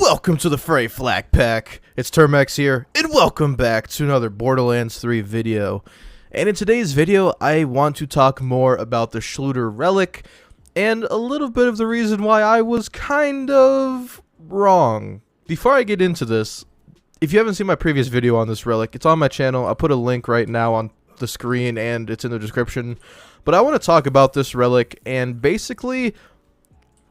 Welcome to the Fray Flak Pack. It's Termex here, and welcome back to another Borderlands 3 video. And in today's video, I want to talk more about the Schluter relic, and a little bit of the reason why I was kind of wrong. Before I get into this, if you haven't seen my previous video on this relic, it's on my channel. I'll put a link right now on the screen, and it's in the description. But I want to talk about this relic, and basically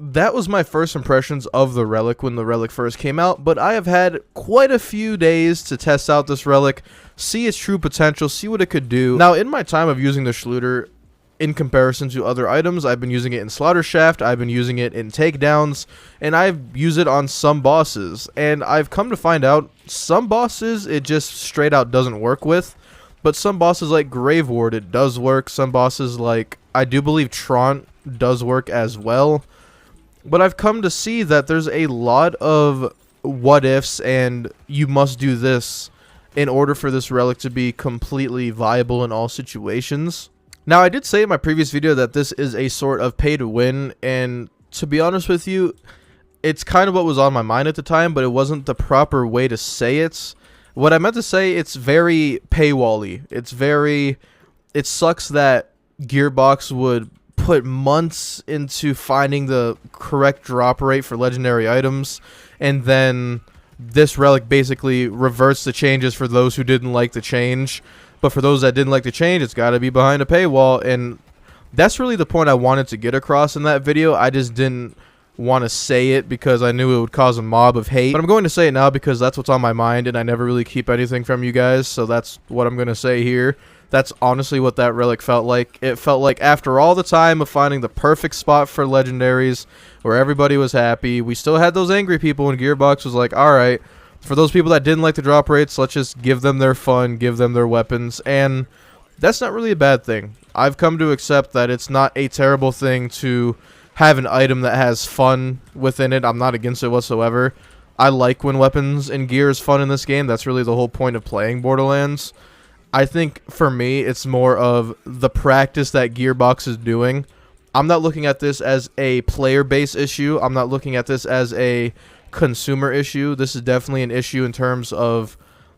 that was my first impressions of the relic when the relic first came out, but I have had quite a few days to test out this relic, see its true potential, see what it could do. Now, in my time of using the Schluter, in comparison to other items, I've been using it in Slaughter Shaft, I've been using it in takedowns, and I've used it on some bosses. And I've come to find out, some bosses it just straight out doesn't work with, but some bosses like Grave Ward, it does work. Some bosses like, I do believe Trant does work as well. But I've come to see that there's a lot of what ifs and you must do this in order for this relic to be completely viable in all situations. Now, I did say in my previous video that this is a sort of pay to win, and to be honest with you, it's kind of what was on my mind at the time, but it wasn't the proper way to say it. What I meant to say, it's very paywall-y. It sucks that Gearbox would put months into finding the correct drop rate for legendary items, and then this relic basically reverts the changes for those who didn't like the change. But for those that didn't like the change, it's got to be behind a paywall, and that's really the point I wanted to get across in that video. I just didn't want to say it because I knew it would cause a mob of hate, but I'm going to say it now because that's what's on my mind, and I never really keep anything from you guys, so that's what I'm going to say here. That's honestly what that relic felt like. It felt like after all the time of finding the perfect spot for legendaries where everybody was happy, we still had those angry people, and Gearbox was like, alright, for those people that didn't like the drop rates, let's just give them their fun, give them their weapons, and that's not really a bad thing. I've come to accept that it's not a terrible thing to have an item that has fun within it. I'm not against it whatsoever. I like when weapons and gear is fun in this game. That's really the whole point of playing Borderlands. I think for me, it's more of the practice that Gearbox is doing. I'm not looking at this as a player-based issue. I'm not looking at this as a consumer issue. This is definitely an issue in terms of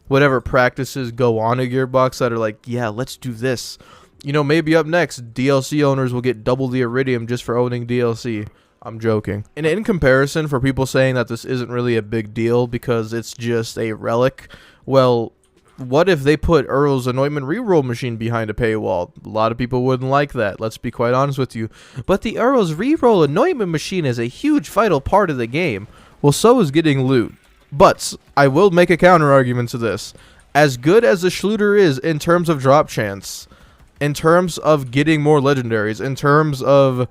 whatever practices go on at Gearbox that are like, yeah, let's do this. You know, maybe up next, DLC owners will get double the Iridium just for owning DLC. I'm joking. And in comparison, for people saying that this isn't really a big deal because it's just a relic, well, what if they put Earl's Anointment reroll machine behind a paywall? A lot of people wouldn't like that, let's be quite honest with you. But the Earl's reroll Anointment machine is a huge vital part of the game. Well, so is getting loot. But I will make a counter argument to this. As good as the Schluter is in terms of drop chance, in terms of getting more legendaries, in terms of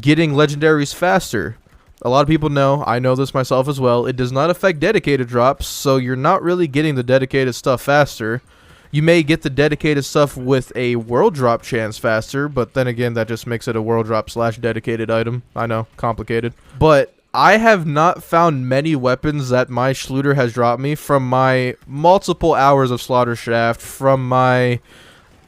getting legendaries faster, a lot of people know, I know this myself as well, it does not affect dedicated drops, so you're not really getting the dedicated stuff faster. You may get the dedicated stuff with a world drop chance faster, but then again, that just makes it a world drop / dedicated item. I know, complicated. But I have not found many weapons that my Schluter has dropped me from my multiple hours of Slaughter Shaft, from my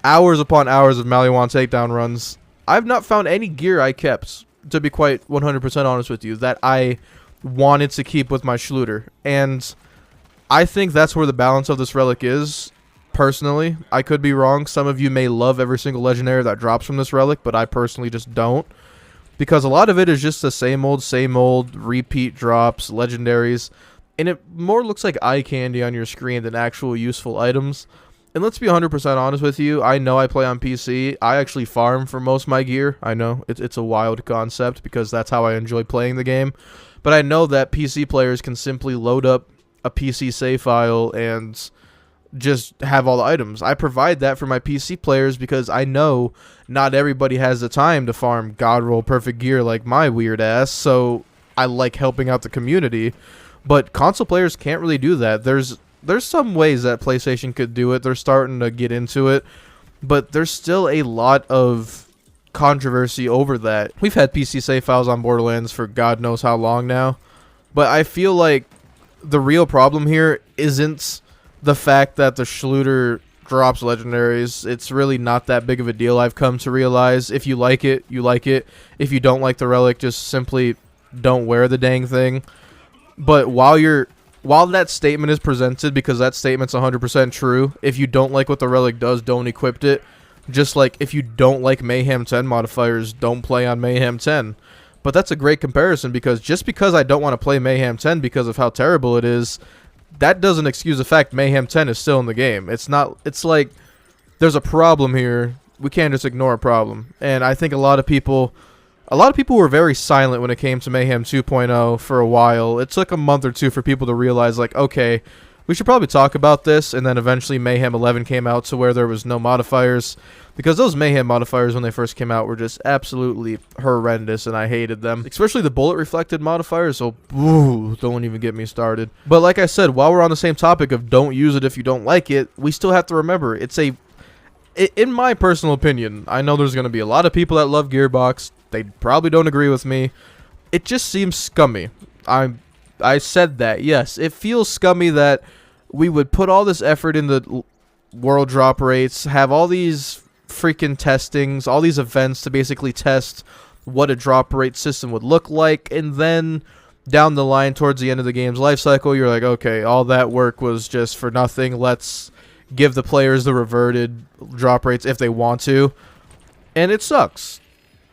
hours upon hours of Maliwan takedown runs. I've not found any gear I kept, to be quite 100% honest with you, that I wanted to keep with my Schluter. And I think that's where the balance of this relic is, personally. I could be wrong. Some of you may love every single legendary that drops from this relic, but I personally just don't. Because a lot of it is just the same old, repeat drops, legendaries, and it more looks like eye candy on your screen than actual useful items. And let's be 100% honest with you, I know I play on PC. I actually farm for most of my gear. I know, it's a wild concept because that's how I enjoy playing the game. But I know that PC players can simply load up a PC save file and just have all the items. I provide that for my PC players because I know not everybody has the time to farm god roll perfect gear like my weird ass, so I like helping out the community. But console players can't really do that. There's some ways that PlayStation could do it. They're starting to get into it, but there's still a lot of controversy over that. We've had PC save files on Borderlands for God knows how long now, but I feel like the real problem here isn't the fact that the Schluter drops legendaries. It's really not that big of a deal, I've come to realize. If you like it, you like it. If you don't like the relic, just simply don't wear the dang thing. But while that statement is presented, because that statement's 100% true, if you don't like what the relic does, don't equip it. Just like if you don't like Mayhem 10 modifiers, don't play on Mayhem 10. But that's a great comparison, because just because I don't want to play Mayhem 10 because of how terrible it is, that doesn't excuse the fact Mayhem 10 is still in the game. It's like there's a problem here. We can't just ignore a problem. And I think a lot of people were very silent when it came to Mayhem 2.0 for a while. It took a month or two for people to realize, like, okay, we should probably talk about this. And then eventually Mayhem 11 came out to where there was no modifiers, because those Mayhem modifiers when they first came out were just absolutely horrendous, and I hated them. Especially the bullet reflected modifiers, so ooh, don't even get me started. But like I said, while we're on the same topic of don't use it if you don't like it, we still have to remember, in my personal opinion, I know there's going to be a lot of people that love Gearbox. They probably don't agree with me. It just seems scummy. I said that, yes. It feels scummy that we would put all this effort into world drop rates, have all these freaking testings, all these events to basically test what a drop rate system would look like, and then down the line towards the end of the game's life cycle, you're like, okay, all that work was just for nothing. Let's give the players the reverted drop rates if they want to. And it sucks.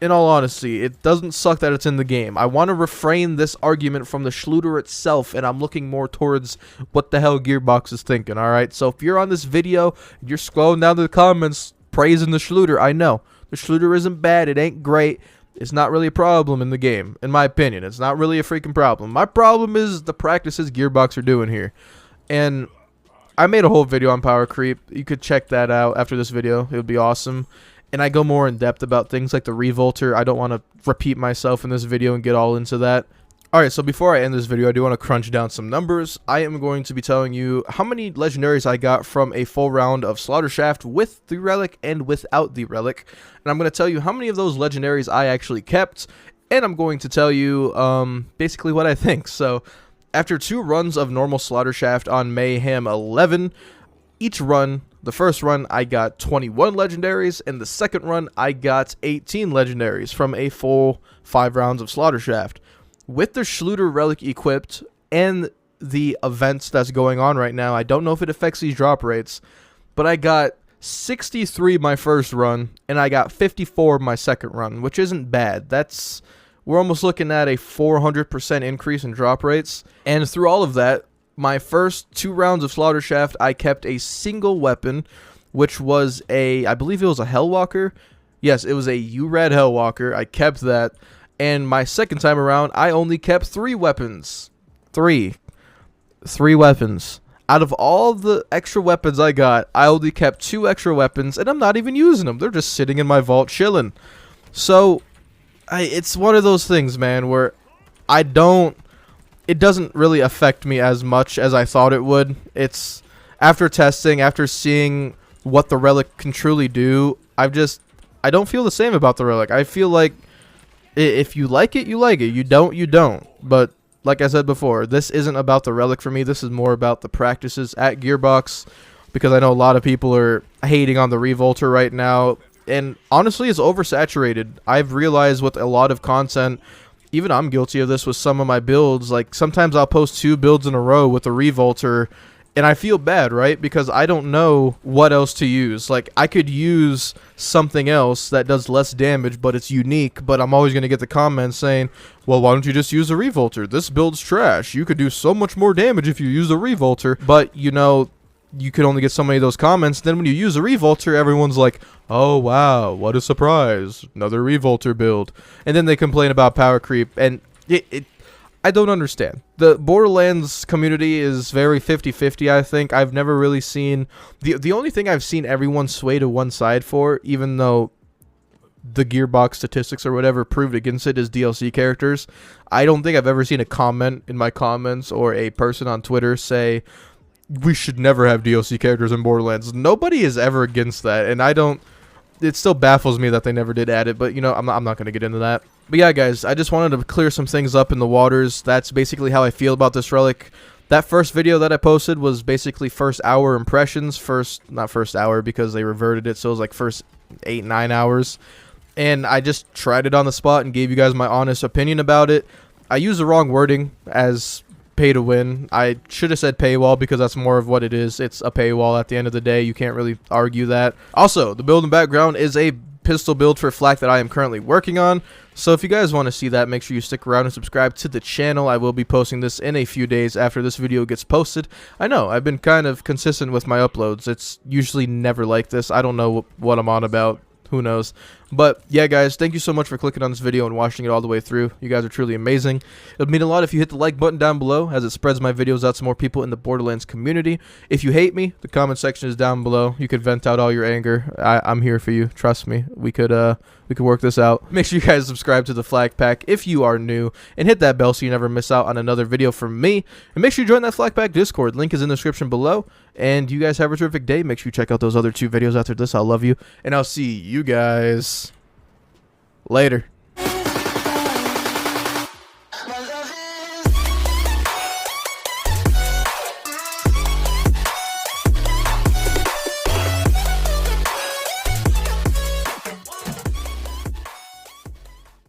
In all honesty, it doesn't suck that it's in the game. I want to refrain this argument from the Schluter itself, and I'm looking more towards what the hell Gearbox is thinking, alright? So if you're on this video, you're scrolling down to the comments praising the Schluter, I know. The Schluter isn't bad, it ain't great. It's not really a problem in the game, in my opinion. It's not really a freaking problem. My problem is the practices Gearbox are doing here. And I made a whole video on power creep. You could check that out after this video. It would be awesome. And I go more in depth about things like the revolter. I don't want to repeat myself in this video and get all into that. Alright, so before I end this video, I do want to crunch down some numbers. I am going to be telling you how many legendaries I got from a full round of Slaughter Shaft with the relic and without the relic. And I'm going to tell you how many of those legendaries I actually kept. And I'm going to tell you basically what I think. So after 2 runs of normal Slaughter Shaft on Mayhem 11, each run, the first run I got 21 legendaries, and the second run I got 18 legendaries from a full 5 rounds of Slaughter Shaft. With the Schluter relic equipped and the events that's going on right now, I don't know if it affects these drop rates, but I got 63 my first run, and I got 54 my second run, which isn't bad. We're almost looking at a 400% increase in drop rates, and through all of that, my first 2 rounds of Slaughter Shaft, I kept a single weapon, which was I believe it was a Hellwalker. Yes, it was a URAD Hellwalker. I kept that. And my second time around, I only kept 3 weapons. 3 weapons. Out of all the extra weapons I got, I only kept 2 extra weapons, and I'm not even using them. They're just sitting in my vault chilling. So, it's one of those things, man, where it doesn't really affect me as much as I thought it would. It's after testing, after seeing what the relic can truly do, I don't feel the same about the relic. I feel like if you like it, you like it. You don't, you don't. But like I said before, this isn't about the relic for me. This is more about the practices at Gearbox, because I know a lot of people are hating on the revolter right now. And honestly, it's oversaturated. I've realized with a lot of content, even I'm guilty of this with some of my builds. Like, sometimes I'll post 2 builds in a row with a revolter, and I feel bad, right? Because I don't know what else to use. Like, I could use something else that does less damage, but it's unique, but I'm always going to get the comments saying, well, why don't you just use a revolter? This build's trash. You could do so much more damage if you use a revolter. But, you know, you could only get so many of those comments. Then when you use a revolter, everyone's like, oh wow, what a surprise, another revolter build. And then they complain about power creep, and I don't understand. The Borderlands community is very 50-50, I think. I've never really seen the only thing I've seen everyone sway to one side for, even though the Gearbox statistics or whatever proved against it, is DLC characters. I don't think I've ever seen a comment in my comments or a person on Twitter say we should never have DLC characters in Borderlands. Nobody is ever against that, and it still baffles me that they never did add it, but you know, I'm not going to get into that. But yeah, guys, I just wanted to clear some things up in the waters. That's basically how I feel about this relic. That first video that I posted was basically first hour impressions. Not first hour because they reverted it, so it was like first 8-9 hours. And I just tried it on the spot and gave you guys my honest opinion about it. I used the wrong wording, as pay to win. I should have said paywall because that's more of what it is. It's a paywall at the end of the day. You can't really argue that. Also, the build in the background is a pistol build for flak that I am currently working on. So if you guys want to see that, make sure you stick around and subscribe to the channel. I will be posting this in a few days after this video gets posted. I know, I've been kind of consistent with my uploads. It's usually never like this. I don't know what I'm on about. Who knows? But yeah, guys, thank you so much for clicking on this video and watching it all the way through. You guys are truly amazing. It would mean a lot if you hit the like button down below, as it spreads my videos out to more people in the Borderlands community. If you hate me, the comment section is down below. You could vent out all your anger. I'm here for you. Trust me. We could work this out. Make sure you guys subscribe to the Flak Pack if you are new, and hit that bell so you never miss out on another video from me. And make sure you join that Flak Pack Discord. Link is in the description below. And you guys have a terrific day. Make sure you check out those other 2 videos after this. I love you, and I'll see you guys later.